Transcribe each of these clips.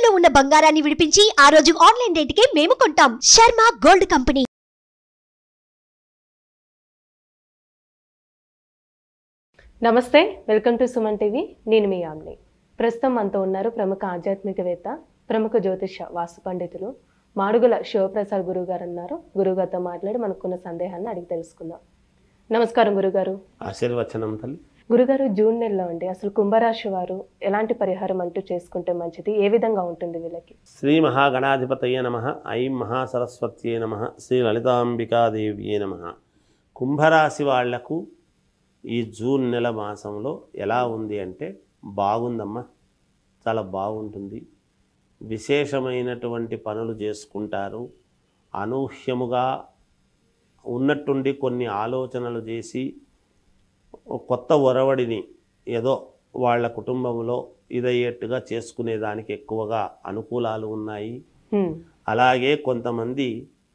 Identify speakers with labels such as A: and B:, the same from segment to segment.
A: తాకట్టులో ఉన్న బంగారాన్ని విడిపించి ఆ రోజు ఆన్లైన్ రేటుకే మేము కొంటాం. Sharma gold company.
B: నమస్తే, వెల్కమ్ టు సుమన్ టీవీ. నేను మీ యామ్ని. ప్రస్తుతం మనతో ఉన్నారు ప్రముఖ ఆధ్యాత్మికవేత్త, ప్రముఖ జ్యోతిష వాస్తు పండితులు మాడుగుల శివప్రసాద్ గురువు గారు అన్నారు. గురుగారితో మాట్లాడి మనకున్న సందేహాన్ని అడిగి తెలుసుకుందాం. నమస్కారం గురుగారు.
C: ఆశీర్వచనం తల్లి.
B: గురుగారు, జూన్ నెలలో అండి అసలు కుంభరాశి వారు ఎలాంటి పరిహారం అంటూ చేసుకుంటే మంచిది, ఏ విధంగా ఉంటుంది వీళ్ళకి?
C: శ్రీ మహాగణాధిపతయే నమః. ఐం మహాసరస్వత్యే నమః. శ్రీ లలితాంబికాదేవ్యే నమః. కుంభరాశి వాళ్లకు ఈ జూన్ నెల మాసంలో ఎలా ఉంది అంటే బాగుందమ్మా, చాలా బాగుంటుంది. విశేషమైనటువంటి పనులు చేసుకుంటారు. అనూహ్యముగా ఉన్నట్టుండి కొన్ని ఆలోచనలు చేసి కొత్త ఒరవడిని ఏదో వాళ్ళ కుటుంబంలో ఇదయ్యేట్టుగా చేసుకునేదానికి ఎక్కువగా అనుకూలాలు ఉన్నాయి. అలాగే కొంతమంది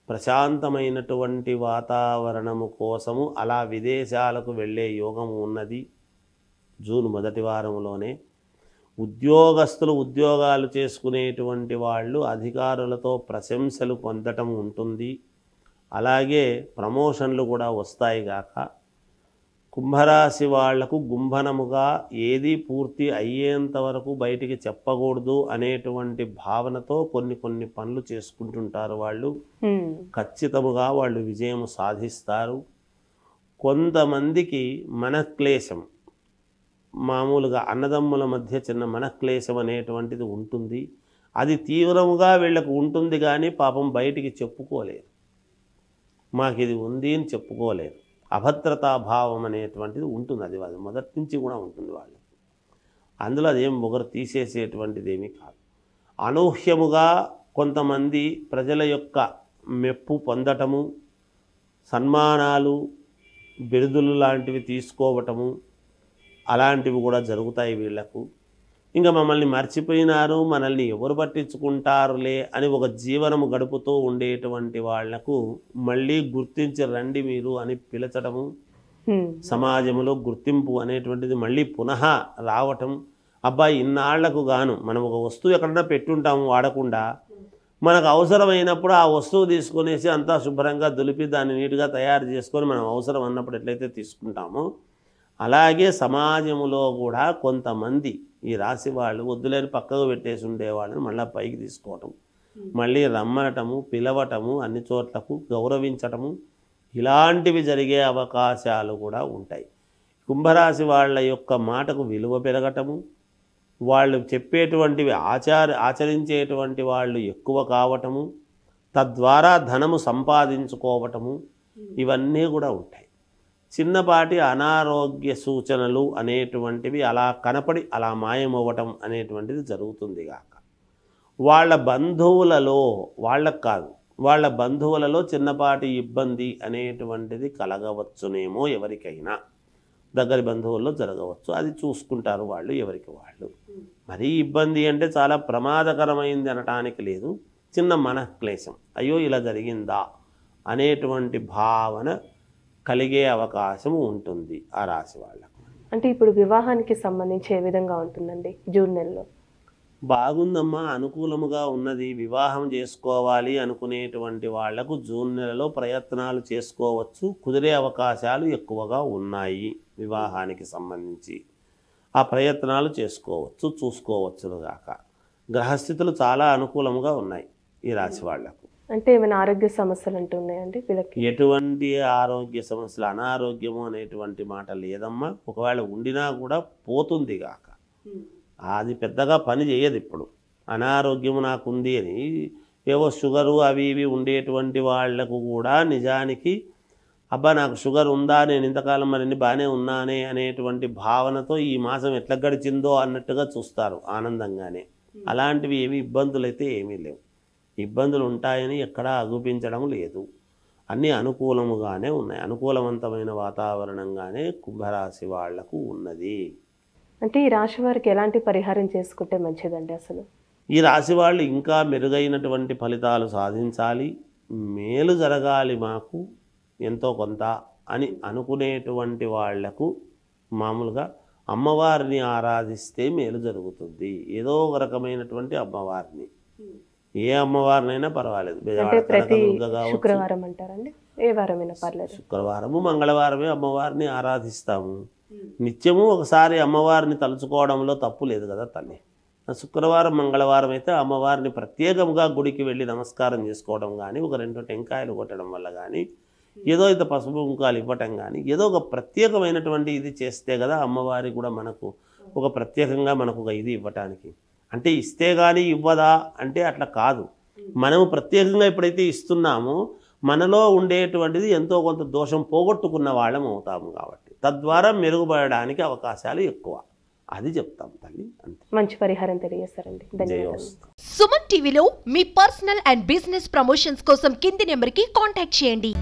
C: ప్రశాంతమైనటువంటి వాతావరణము కోసము అలా విదేశాలకు వెళ్ళే యోగము ఉన్నది జూన్ మొదటి వారంలోనే. ఉద్యోగస్తులు ఉద్యోగాలు చేసుకునేటువంటి వాళ్ళు అధికారులతో ప్రశంసలు పొందటం ఉంటుంది. అలాగే ప్రమోషన్లు కూడా వస్తాయి గాక. కుంభరాశి వాళ్లకు గుంభనముగా ఏది పూర్తి అయ్యేంత వరకు బయటికి చెప్పకూడదు అనేటువంటి భావనతో కొన్ని పనులు చేసుకుంటుంటారు. వాళ్ళు ఖచ్చితముగా వాళ్ళు విజయం సాధిస్తారు. కొంతమందికి మనక్లేశం, మామూలుగా అన్నదమ్ముల మధ్య చిన్న మనక్లేశం అనేటువంటిది ఉంటుంది. అది తీవ్రముగా వీళ్ళకు ఉంటుంది, కానీ పాపం బయటికి చెప్పుకోలేరు. మాకు ఇది ఉంది అని చెప్పుకోలేరు. అభద్రతాభావం అనేటువంటిది ఉంటుంది. అది మొదటి నుంచి కూడా ఉంటుంది వాళ్ళకి. అందులో అదేం ఒకరు తీసేసేటువంటిది ఏమీ కాదు. అనూహ్యముగా కొంతమంది ప్రజల యొక్క మెప్పు పొందటము, సన్మానాలు, బిరుదులు లాంటివి తీసుకోవటము, అలాంటివి కూడా జరుగుతాయి వీళ్లకు. ఇంకా మమ్మల్ని మర్చిపోయినారు, మనల్ని ఎవరు పట్టించుకుంటారులే అని ఒక జీవనము గడుపుతూ ఉండేటువంటి వాళ్లకు మళ్ళీ గుర్తించి రండి మీరు అని పిలచడము, సమాజంలో గుర్తింపు అనేటువంటిది మళ్ళీ పునః రావటం. అబ్బాయి ఇన్నాళ్లకు గాను మనం ఒక వస్తువు ఎక్కడన్నా పెట్టుంటాము వాడకుండా, మనకు అవసరమైనప్పుడు ఆ వస్తువు తీసుకునేసి అంతా శుభ్రంగా దులిపి దాన్ని నీట్గా తయారు చేసుకొని మనం అవసరం అన్నప్పుడు ఎట్లయితే తీసుకుంటామో, అలాగే సమాజంలో కూడా కొంతమంది ఈ రాశి వాళ్ళు వద్దులేని పక్కకు పెట్టేసి ఉండేవాళ్ళని మళ్ళీ పైకి తీసుకోవటం, మళ్ళీ రమ్మనటము, పిలవటము, అన్ని చోట్లకు గౌరవించటము, ఇలాంటివి జరిగే అవకాశాలు కూడా ఉంటాయి. కుంభరాశి వాళ్ళ యొక్క మాటకు విలువ పెరగటము, వాళ్ళు చెప్పేటువంటివి ఆచరించేటువంటి వాళ్ళు ఎక్కువ కావటము, తద్వారా ధనము సంపాదించుకోవటము, ఇవన్నీ కూడా ఉంటాయి. చిన్నపాటి అనారోగ్య సూచనలు అనేటువంటివి అలా కనపడి అలా మాయమవ్వటం అనేటువంటిది జరుగుతుంది గాక. వాళ్ళ బంధువులలో, వాళ్ళకు కాదు, వాళ్ళ బంధువులలో చిన్నపాటి ఇబ్బంది అనేటువంటిది కలగవచ్చునేమో ఎవరికైనా, దగ్గరి బంధువుల్లో జరగవచ్చు. అది చూసుకుంటారు వాళ్ళు ఎవరికి వాళ్ళు. మరీ ఇబ్బంది అంటే చాలా ప్రమాదకరమైంది అనటానికి లేదు. చిన్న మనక్లేశం, అయ్యో ఇలా జరిగిందా అనేటువంటి భావన కలిగే అవకాశం ఉంటుంది ఆ రాశి వాళ్ళకు.
B: అంటే ఇప్పుడు వివాహానికి సంబంధించి ఏ విధంగా ఉంటుందండి జూన్ నెలలో?
C: బాగుందమ్మా, అనుకూలముగా ఉన్నది. వివాహం చేసుకోవాలి అనుకునేటువంటి వాళ్లకు జూన్ నెలలో ప్రయత్నాలు చేసుకోవచ్చు. కుదిరే అవకాశాలు ఎక్కువగా ఉన్నాయి. వివాహానికి సంబంధించి ఆ ప్రయత్నాలు చేసుకోవచ్చు, చూసుకోవచ్చుగాక. గ్రహస్థితులు చాలా అనుకూలముగా ఉన్నాయి ఈ రాశి వాళ్లకు.
B: అంటే ఏమైనా ఆరోగ్య సమస్యలు అంటూ ఉన్నాయండి వీళ్ళకి?
C: ఎటువంటి ఆరోగ్య సమస్యలు, అనారోగ్యము అనేటువంటి మాట లేదమ్మా. ఒకవేళ ఉండినా కూడా పోతుంది గాక. అది పెద్దగా పని చేయదు. ఇప్పుడు అనారోగ్యము నాకుంది అని ఏవో షుగరు అవి ఇవి ఉండేటువంటి వాళ్లకు కూడా నిజానికి అబ్బా నాకు షుగర్ ఉందా, నేను ఇంతకాలం మరి బాగానే ఉన్నానే అనేటువంటి భావనతో ఈ మాసం ఎట్లా గడిచిందో అన్నట్టుగా చూస్తారు ఆనందంగానే. అలాంటివి ఏమి ఇబ్బందులు అయితే ఏమీ లేవు. ఇబ్బందులు ఉంటాయని ఎక్కడా అగుపించడం లేదు. అన్నీ అనుకూలముగానే ఉన్నాయి. అనుకూలవంతమైన వాతావరణంగానే కుంభరాశి వాళ్లకు ఉన్నది.
B: అంటే ఈ రాశి వారికి ఎలాంటి పరిహారం చేసుకుంటే మంచిదండి అసలు?
C: ఈ రాశి వాళ్ళు ఇంకా మెరుగైనటువంటి ఫలితాలు సాధించాలి, మేలు జరగాలి మాకు ఎంతో కొంత అని అనుకునేటువంటి వాళ్లకు మామూలుగా అమ్మవారిని ఆరాధిస్తే మేలు జరుగుతుంది. ఏదో ఒక రకమైనటువంటి అమ్మవారిని, ఏ అమ్మవారినైనా పర్వాలేదు.
B: అంటే ప్రతి శుక్రవారం అంటారండి, ఏ వారమైనా పర్లేదు.
C: శుక్రవారము మంగళవారమే అమ్మవారిని ఆరాధిస్తాము. నిత్యము ఒకసారి అమ్మవారిని తలుచుకోవడంలో తప్పు లేదు కదా తల్లి. శుక్రవారం మంగళవారం అయితే అమ్మవారిని ప్రత్యేకంగా గుడికి వెళ్ళి నమస్కారం చేసుకోవడం కానీ, ఒక 2 టెంకాయలు కొట్టడం వల్ల కానీ, ఏదో ఇంత పసుపు కుంకాలు ఇవ్వటం కానీ, ఏదో ఒక ప్రత్యేకమైనటువంటి ఇది చేస్తే కదా అమ్మవారి కూడా మనకు ఒక ప్రత్యేకంగా మనకు ఒక ఇది ఇవ్వటానికి. అంటే ఇస్తే కానీ ఇవ్వదా అంటే అట్లా కాదు. మనము ప్రత్యేకంగా ఎప్పుడైతే ఇస్తున్నామో మనలో ఉండేటువంటిది ఎంతో కొంత దోషం పోగొట్టుకున్న వాళ్ళం అవుతాము. కాబట్టి తద్వారా మెరుగుపడడానికి అవకాశాలు ఎక్కువ. అది చెప్తాం తల్లి. అంతే.
B: మంచి పరిహారం తెలియజేస్తారండి. ధన్యవాదాలు.
A: సుమన్ టీవీలో మీ పర్సనల్ అండ్ బిజినెస్ ప్రమోషన్స్ కోసం కింది నెంబర్కి కాంటాక్ట్ చేయండి.